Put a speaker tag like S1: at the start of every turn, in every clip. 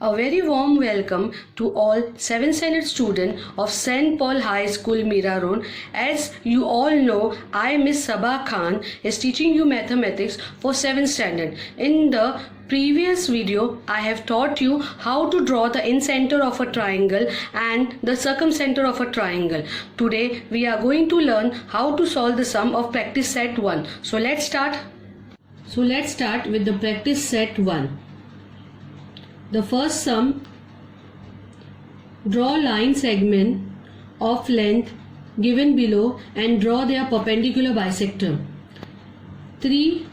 S1: A very warm welcome to all 7th standard students of St. Paul High School, Mira Road. As you all know, I, Miss Sabah Khan, is teaching you mathematics for 7th standard. In the previous video, I have taught you how to draw the incenter of a triangle and the circumcenter of a triangle. Today, we are going to learn how to solve the sum of practice set 1. So let's start. Let's start with the practice set 1. The first sum, draw line segment of length given below and draw their perpendicular bisector. 3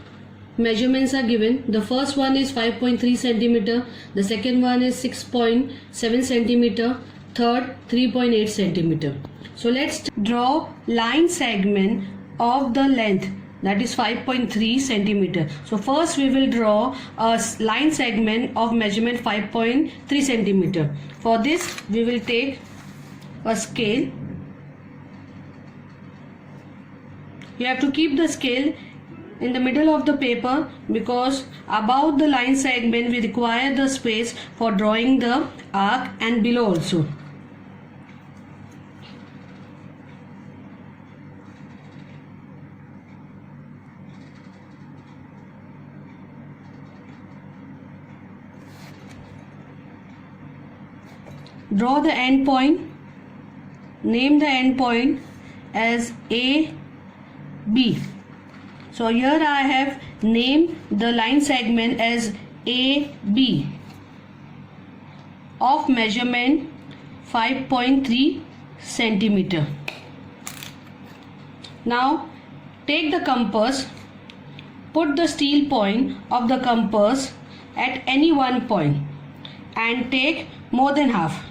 S1: measurements are given. The first one is 5.3 cm, the second one is 6.7 cm, third 3.8 cm. So let's draw line segment of the length, that is 5.3 cm. So first we will draw a line segment of measurement 5.3 cm. For this we will take a scale. You have to keep the scale in the middle of the paper because above the line segment we require the space for drawing the arc and below also. Draw the end point. Name the end point as A, B. So here I have named the line segment as AB of measurement 5.3 cm. Now take the compass, put the steel point of the compass at any one point and take more than half.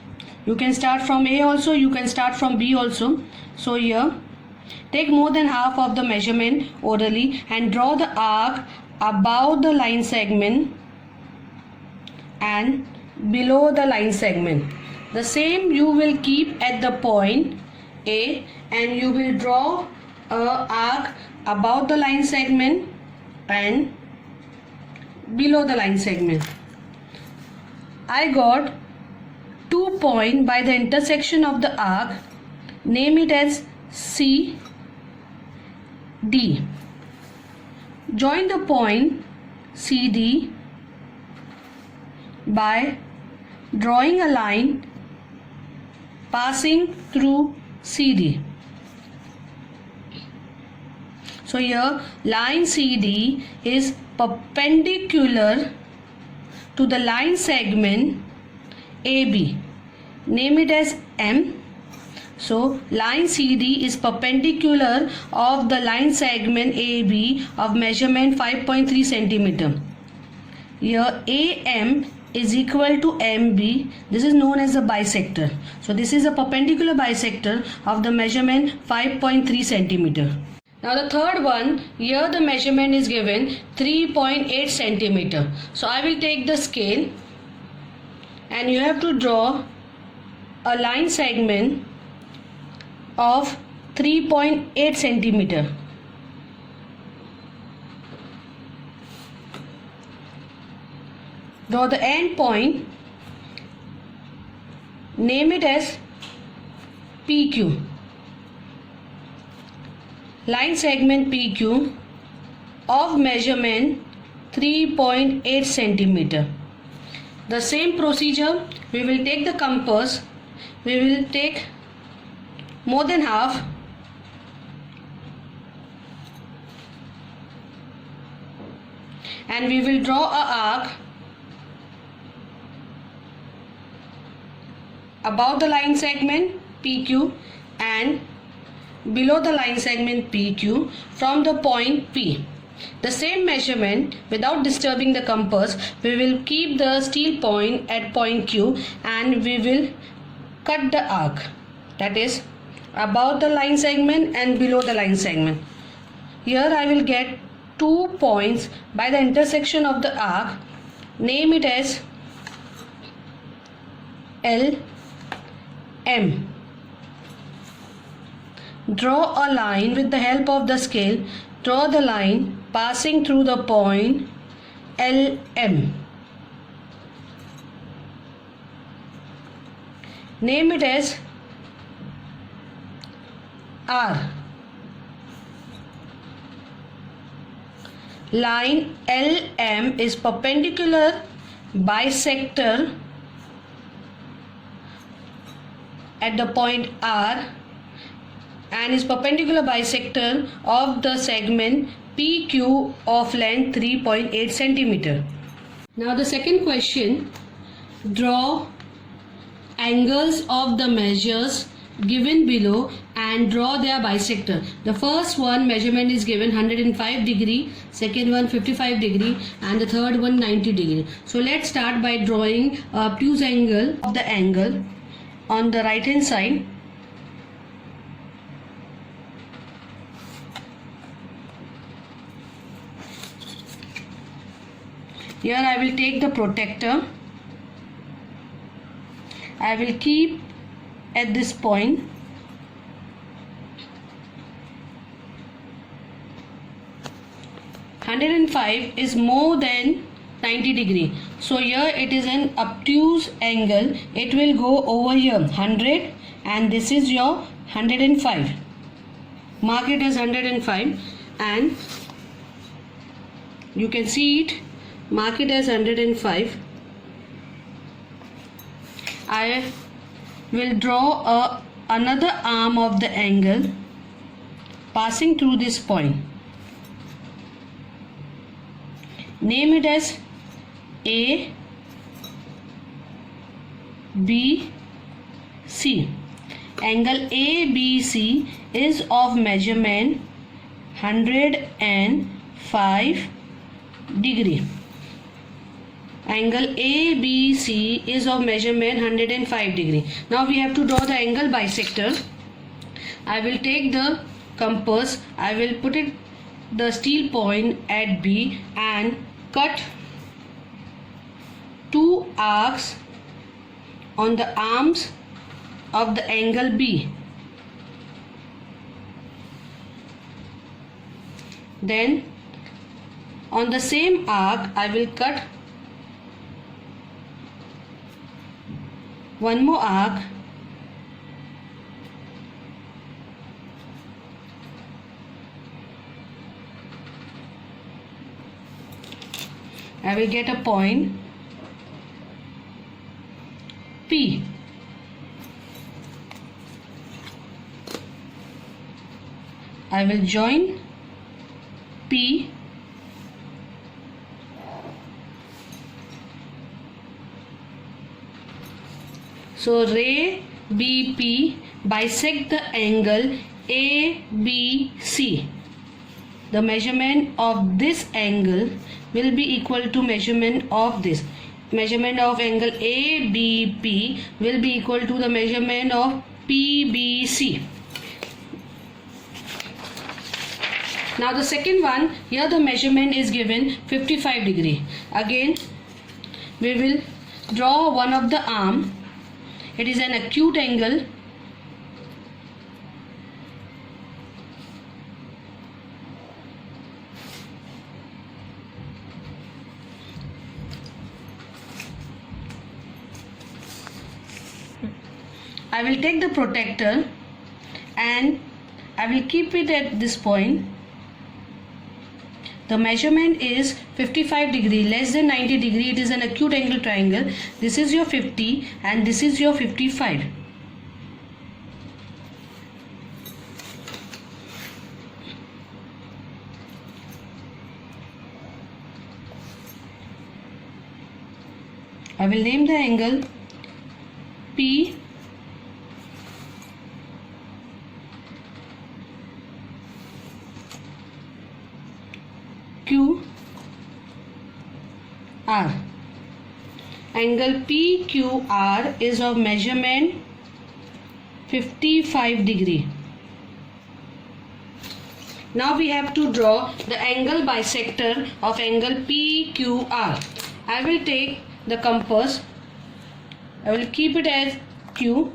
S1: You can start from A also, you can start from B also. So here take more than half of the measurement orally and draw the arc above the line segment and below the line segment. The same you will keep at the point A and you will draw a arc above the line segment and below the line segment. I got 2 points by the intersection of the arc. Name it as C, D. Join the point CD by drawing a line passing through CD. So here line CD is perpendicular to the line segment AB. Name it as M. So line CD is perpendicular of the line segment AB of measurement 5.3 cm. Here AM is equal to MB. This is known as a bisector. So this is a perpendicular bisector of the measurement 5.3 cm. Now the third one, here the measurement is given 3.8 cm. So I will take the scale and you have to draw a line segment of 3.8 cm. Draw the end point. Name it as PQ. Line segment PQ of measurement 3.8 cm. The same procedure, we will take the compass, we will take more than half and we will draw a arc above the line segment PQ and below the line segment PQ from the point P. The same measurement without disturbing the compass, we will keep the steel point at point Q and we will cut the arc, that is above the line segment and below the line segment. Here I will get 2 points by the intersection of the arc. Name it as L, M. Draw a line with the help of the scale. Draw the line passing through the point LM. Name it as R. Line LM is perpendicular bisector at the point R and is perpendicular bisector of the segment PQ of length 3.8 centimeter. Now the second question, draw angles of the measures given below and draw their bisector. The first one measurement is given 105 degree, second one 55 degree and the third one 90 degree. So let's start by drawing a obtuse angle of the angle on the right hand side. Here I will take the protractor. I will keep at this point. (105) is more than 90 degree. So here it is an obtuse angle. It will go over here 100 and this is your 105. Mark it as 105 and you can see it. Mark it as 105. I will draw another arm of the angle passing through this point. Name it as A, B, C. Angle ABC is of measurement 105 degree. Angle ABC is of measurement 105 degree. Now we have to draw the angle bisector. I will take the compass. I will put it the steel point at B and cut two arcs on the arms of the angle B. Then on the same arc I will cut one more arc I will get a point P. I will join P so ray BP bisect the angle ABC. The measurement of this angle will be equal to measurement of this. Measurement of angle ABP will be equal to the measurement of PBC. Now the second one, here the measurement is given 55 degree. Again we will draw one of the arm. It is an acute angle. I will take the protractor and I will keep it at this point. The measurement is 55 degree, less than 90 degree. It is an acute angle triangle. This is your 50 and this is your 55. I will name the angle P Q R. Angle PQR is of measurement 55 degree. Now we have to draw the angle bisector of angle PQR. I will take the compass. I will keep it as Q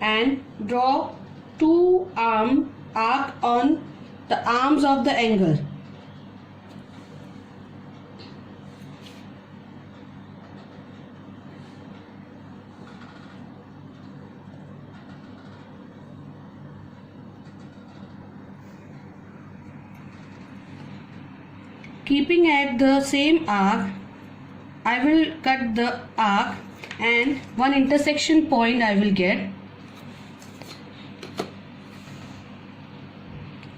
S1: and draw two arc on the arms of the angle. keeping at the same arc, I will cut the arc and one intersection point I will get.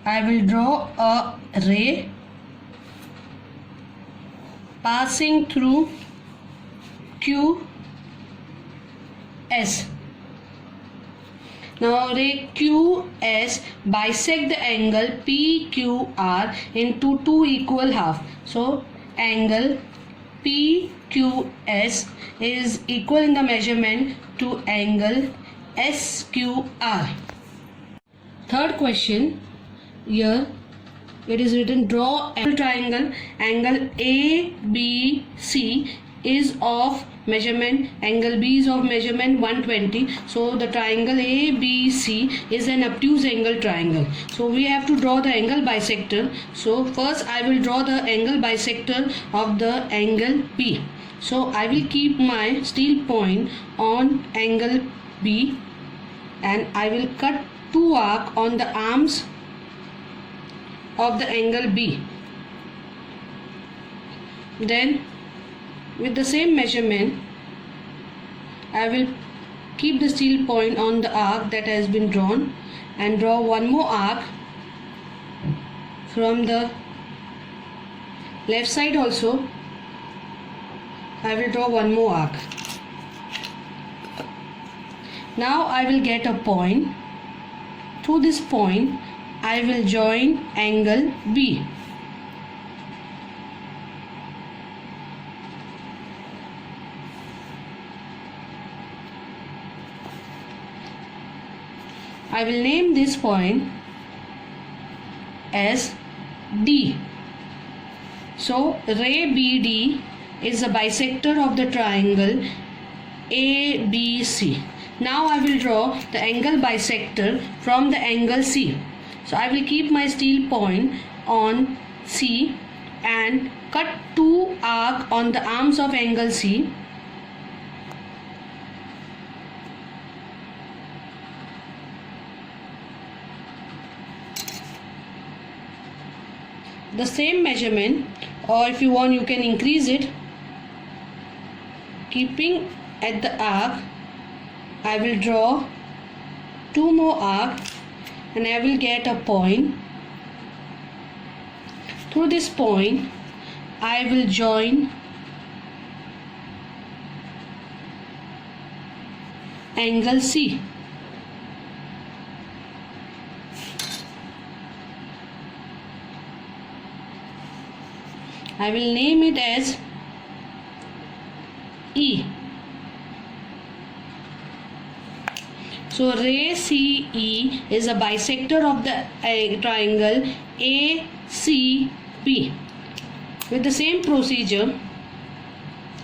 S1: I will draw a ray passing through QS. Now ray QS bisect the angle PQR into two equal halves. So angle PQS is equal in the measurement to angle SQR. Third question, here it is written, draw a triangle. Angle ABC is of measurement, angle B is of measurement 120. So the triangle ABC is an obtuse angle triangle. So we have to draw the angle bisector. So first I will draw the angle bisector of the angle B. So I will keep my steel point on angle B and I will cut two arcs on the arms of the angle B. Then with the same measurement, I will keep the steel point on the arc that has been drawn and draw one more arc from the left side also. I will draw one more arc. Now I will get a point. Through this point, I will join angle B. I will name this point as D. So ray BD is a bisector of the triangle ABC. Now I will draw the angle bisector from the angle C. So I will keep my steel point on C and cut two arcs on the arms of angle C. The same measurement, or if you want you can increase it. Keeping at the arc, I will draw two more arcs and I will get a point. Through this point, I will join angle C. I will name it as E. So ray CE is a bisector of the triangle ACP. With the same procedure,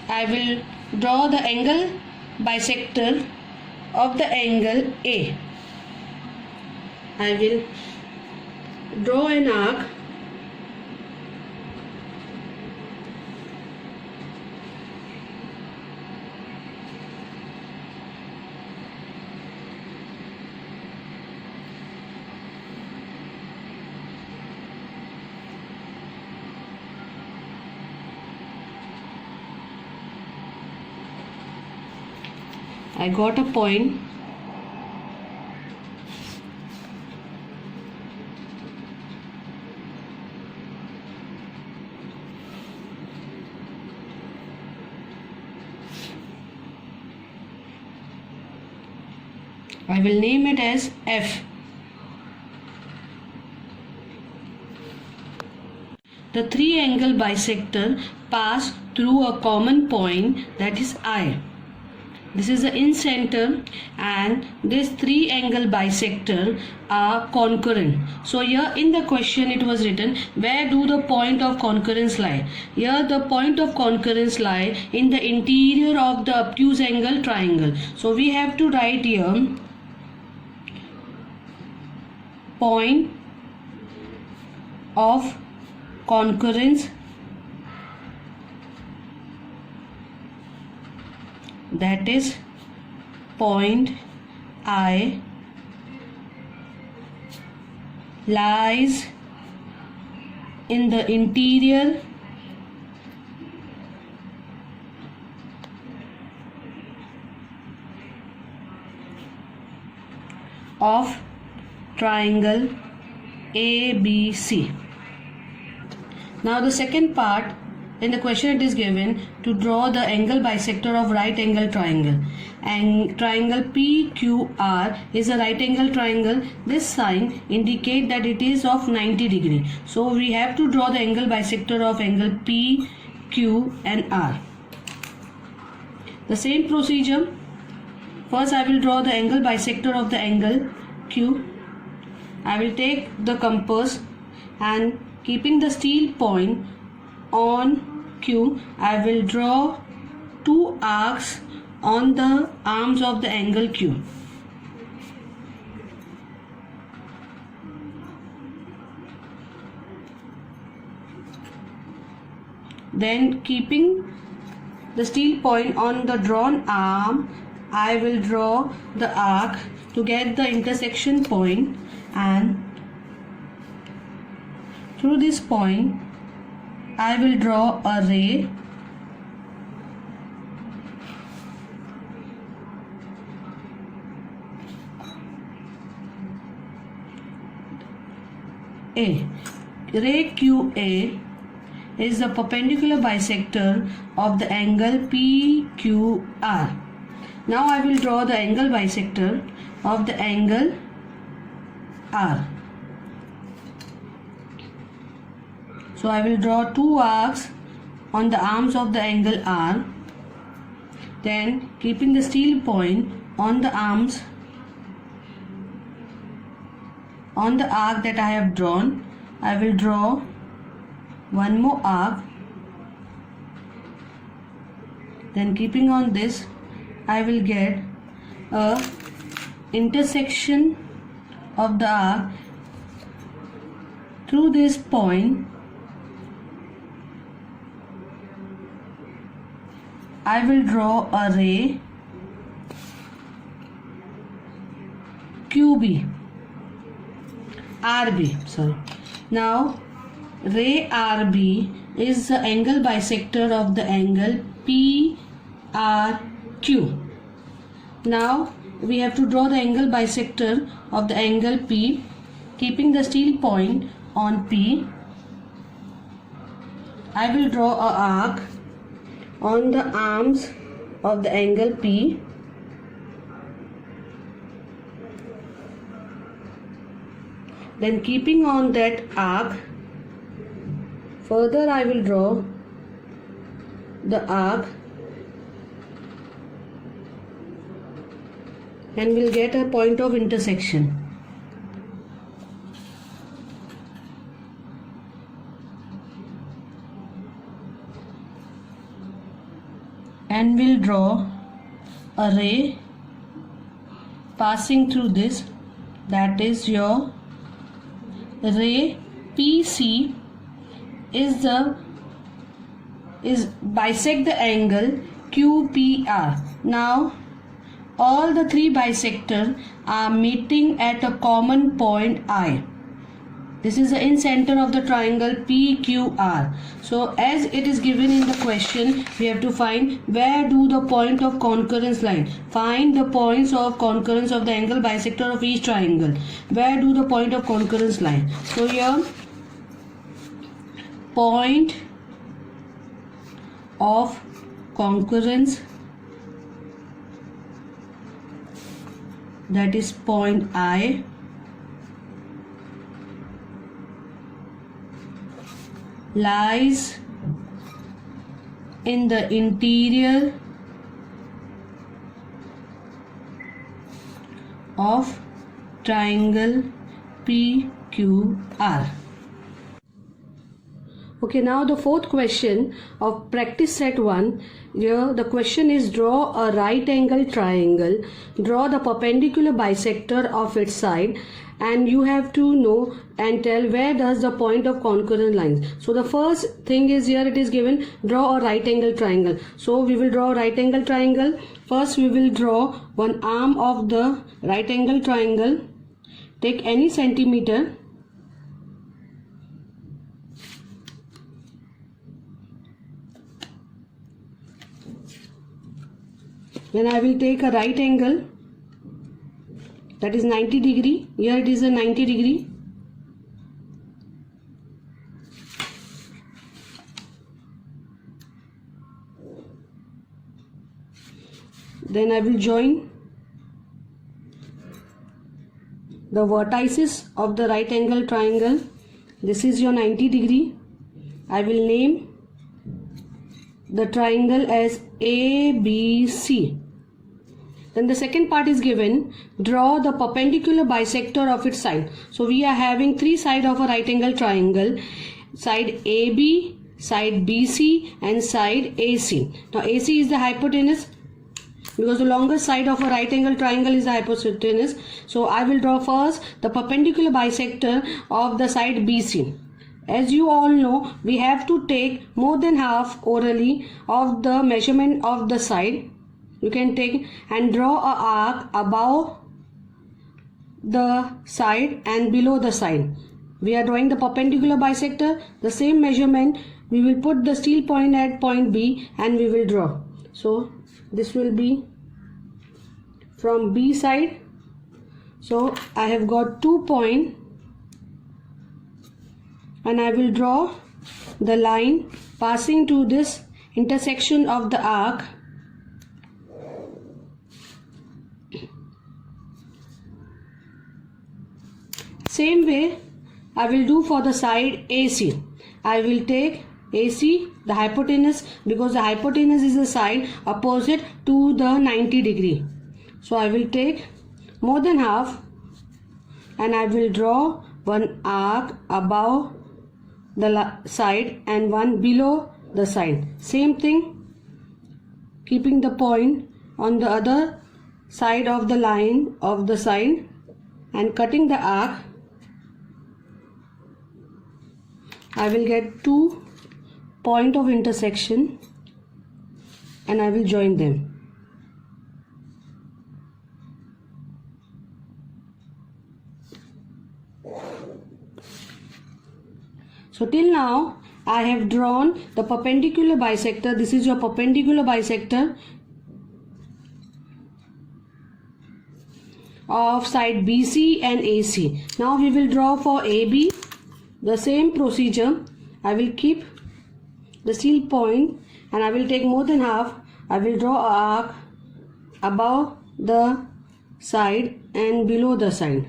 S1: I will draw the angle bisector of the angle A. I will draw an arc I got a point. I will name it as F. The three angle bisector pass through a common point, that is I. This is the in center and this three angle bisector are concurrent. So here in the question it was written, where do the point of concurrence lie? Here the point of concurrence lie in the interior of the obtuse angle triangle. So we have to write here point of concurrence, that is point I lies in the interior of triangle ABC. Now the second part, in the question it is given to draw the angle bisector of right angle triangle, and triangle PQR is a right angle triangle. This sign indicate that it is of 90 degree. So we have to draw the angle bisector of angle PQ and R. The same procedure. First I will draw the angle bisector of the angle Q. I will take the compass and keeping the steel point on Q, I will draw two arcs on the arms of the angle Q. Then keeping the steel point on the drawn arm, I will draw the arc to get the intersection point, and through this point I will draw a ray A. Ray QA is the perpendicular bisector of the angle PQR. Now I will draw the angle bisector of the angle R. So I will draw two arcs on the arms of the angle R. Then keeping the steel point on the arms on the arc that I have drawn, I will draw one more arc. Then keeping on this, I will get a intersection of the arc through this point. I will draw a ray QB, RB, sorry. Now ray RB is the angle bisector of the angle PRQ. Now we have to draw the angle bisector of the angle P, keeping the steel point on P. I will draw a arc on the arms of the angle P. Then keeping on that arc, further I will draw the arc and will get a point of intersection. And will draw a ray passing through this, that is your ray PC is bisect the angle QPR. Now all the three bisectors are meeting at a common point I. This is the in center of the triangle PQR. So as it is given in the question, we have to find where do the point of concurrence lie. Find the points of concurrence of the angle bisector of each triangle. Where do the point of concurrence lie? So here point of concurrence, that is point I, lies in the interior of triangle PQR. Okay, now the fourth question of practice set 1. Here the question is draw a right angle triangle, draw the perpendicular bisector of its side, and you have to know and tell where does the point of concurrent lines. So the first thing is, here it is given draw a right angle triangle. So we will draw a right angle triangle. First we will draw one arm of the right angle triangle. Take any centimeter. Then I will take a right angle that is 90 degree. Here it is a 90 degree. Then I will join the vertices of the right angle triangle. This is your 90 degree. I will name the triangle as ABC. Then the second part is given, draw the perpendicular bisector of its side. So we are having three sides of a right angle triangle, side AB, side BC and side AC. Now AC is the hypotenuse, because the longest side of a right angle triangle is the hypotenuse. So I will draw first the perpendicular bisector of the side BC. As you all know, we have to take more than half orally of the measurement of the side. You can take and draw a arc above the side and below the side. We are drawing the perpendicular bisector. The same measurement, we will put the steel point at point B and we will draw. So this will be from B side. So I have got 2 points and I will draw the line passing to this intersection of the arc. Same way I will do for the side AC. I will take AC, the hypotenuse, because the hypotenuse is the side opposite to the 90 degree. So I will take more than half and I will draw one arc above the side and one below the side. Same thing, keeping the point on the other side of the line of the side and cutting the arc. I will get 2 points of intersection and I will join them. So till now I have drawn the perpendicular bisector. This is your perpendicular bisector of side BC and AC. Now we will draw for AB. The same procedure. I will keep the steel point and I will take more than half. I will draw an arc above the side and below the side.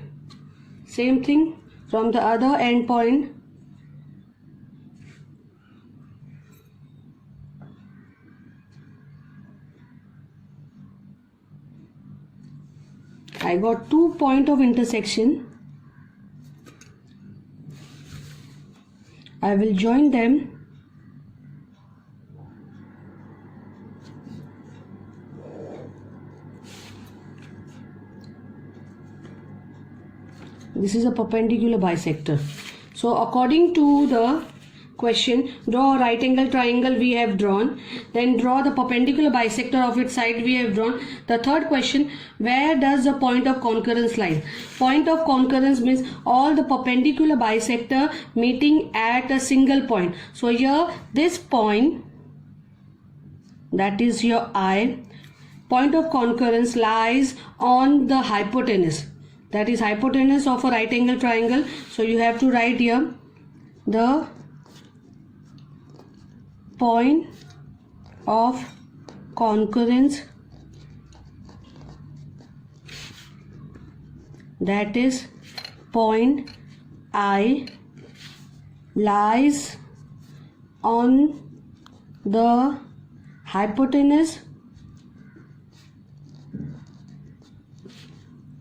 S1: Same thing from the other end point. I got 2 points of intersection. I will join them. This is a perpendicular bisector. So according to the question, draw a right angle triangle, we have drawn. Then draw the perpendicular bisector of its side, we have drawn. The third question, where does the point of concurrence lie? Point of concurrence means all the perpendicular bisector meeting at a single point. So here this point, that is your I, point of concurrence lies on the hypotenuse. That is hypotenuse of a right angle triangle. So you have to write here the point of concurrence, that is point I, lies on the hypotenuse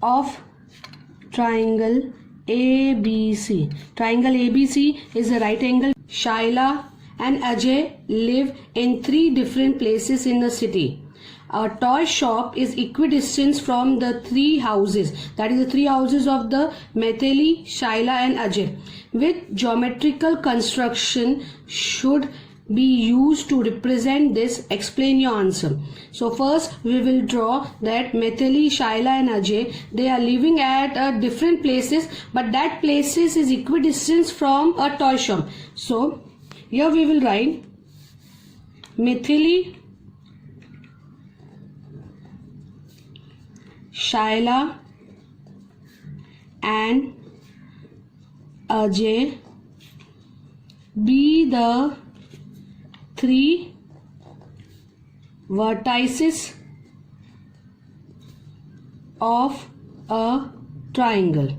S1: of triangle ABC. Triangle ABC is a right angle. Shaila and Ajay live in 3 different places in the city. A toy shop is equidistant from the 3 houses. That is the 3 houses of the Maithili, Shaila and Ajay. Which geometrical construction should be used to represent this? Explain your answer. So first we will draw that Maithili, Shaila and Ajay, they are living at different places, but that places is equidistant from a toy shop. So here we will write Maithili, Shaila and Ajay be the three vertices of a triangle.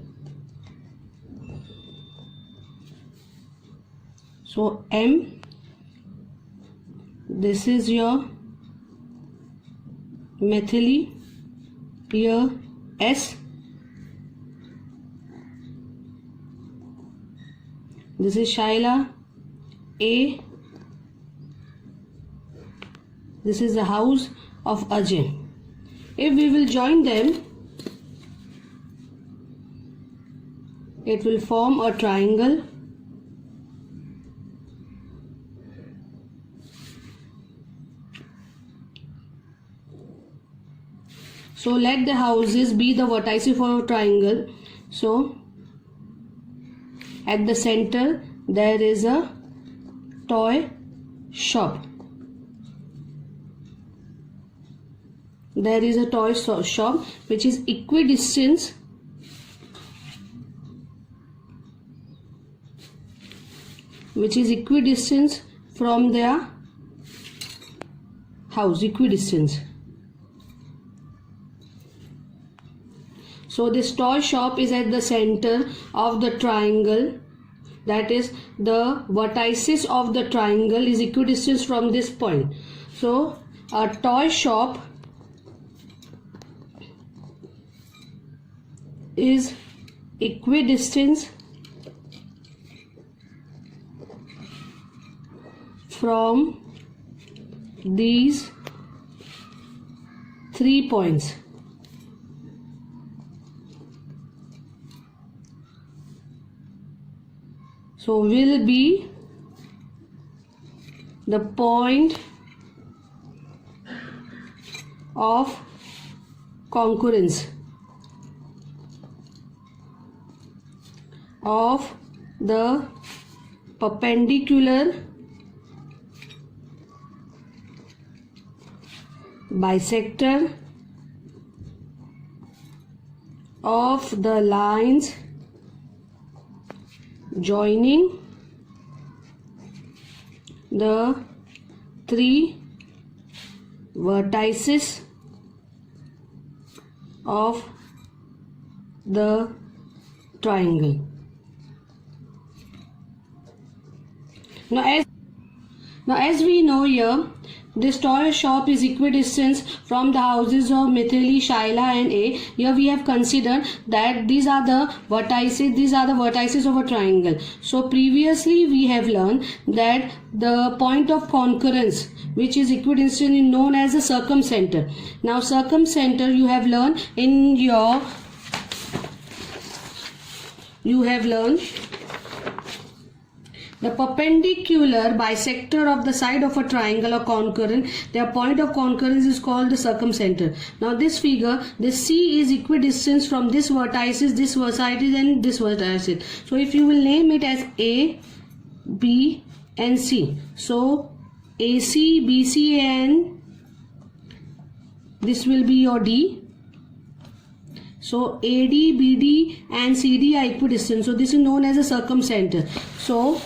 S1: So M, this is your Mithili, here S, this is Shaila, A, this is the house of Ajay. If we will join them, it will form a triangle. So let the houses be the vertices for a triangle. So at the center there is a toy shop. There is a toy shop which is equidistant from their house, equidistant. So this toy shop is at the center of the triangle, that is the vertices of the triangle is equidistant from this point. So a toy shop is equidistant from these 3 points. So will be the point of concurrence of the perpendicular bisector of the lines joining the 3 vertices of the triangle. Now as we know here, this toy shop is equidistant from the houses of Mithili, Shaila and A. Here we have considered that these are the vertices of a triangle. So previously we have learned that the point of concurrence which is equidistant is known as the circumcenter. Now circumcenter you have learned the perpendicular bisector of the side of a triangle or concurrent, their point of concurrence is called the circumcenter. Now this figure, this C is equidistant from this vertices and this vertices. So if you will name it as A, B and C. So AC, BC and this will be your D. So AD, BD and CD are equidistant. So this is known as a circumcenter. So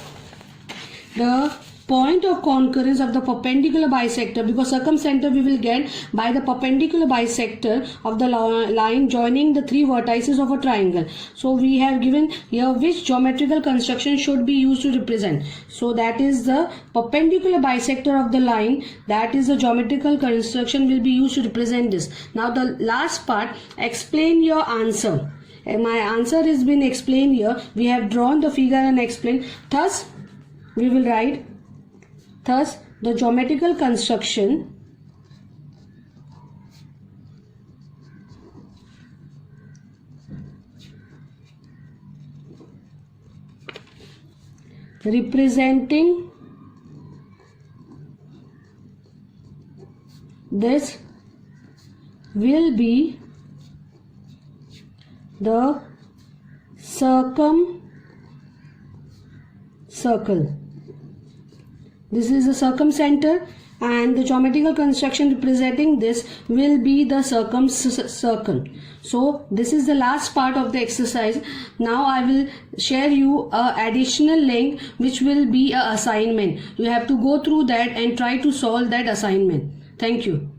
S1: the point of concurrence of the perpendicular bisector, because circumcenter we will get by the perpendicular bisector of the line joining the 3 vertices of a triangle. So we have given here which geometrical construction should be used to represent. So that is the perpendicular bisector of the line, that is the geometrical construction will be used to represent this. Now the last part, explain your answer. My answer has been explained here. We have drawn the figure and explained. Thus we will write, thus the geometrical construction representing this will be the circle. This is the circumcenter and the geometrical construction representing this will be the circle. So this is the last part of the exercise. Now I will share you a additional link which will be a assignment. You have to go through that and try to solve that assignment. Thank you.